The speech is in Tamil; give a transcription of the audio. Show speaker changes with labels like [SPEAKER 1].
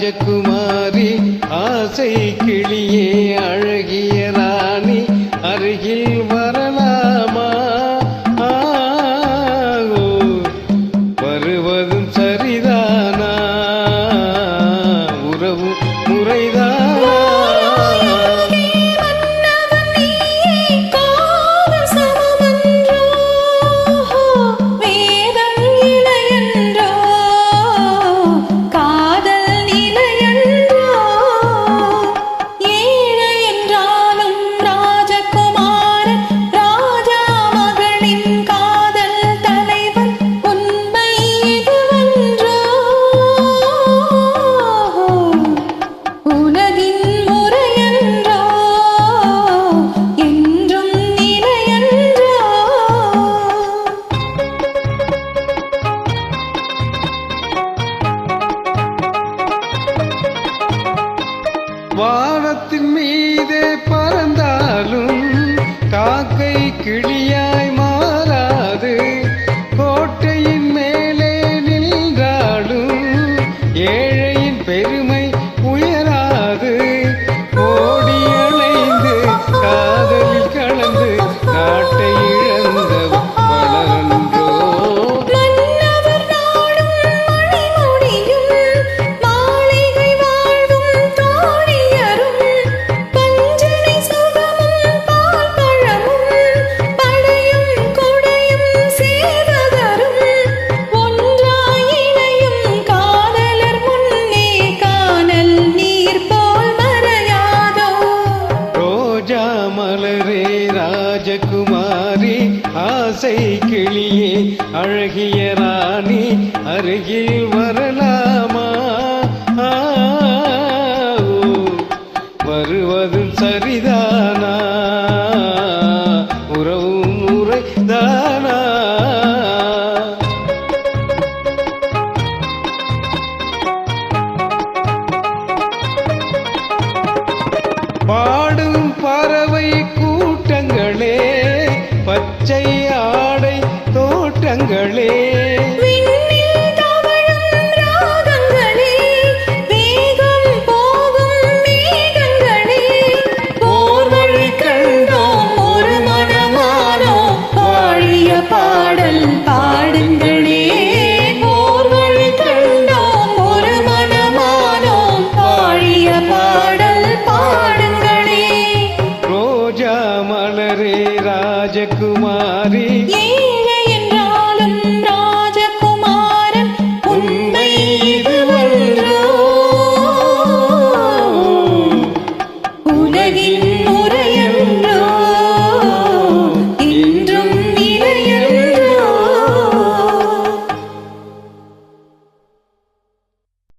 [SPEAKER 1] ராஜகுமாரி ஆசை கிளியே அழகிய ராணி அருகில் வரலாமா? வருவதும் சரிதானா? உறவு முறைதானா? வானத்தின் மீதே பறந்தாலும் காக்கை கிளியாய் மாறாது. கோட்டையின் மேலே நின்றாலும் ஏழையின் பெருமை உயராது. ஓடி அலைந்து காதலில் கலந்து நாட்டை இழந்தவர் பலரன்றோ. மலரே ராஜகுமாரி ஆசை கிளியே அழகிய ராணி அருகில் வரலாமா? வருவதும் சரிதானா? உறவும் முறைதானா? பாடும் பறவை கூட்டங்களே, பச்சை ஆடை தோட்டங்களே,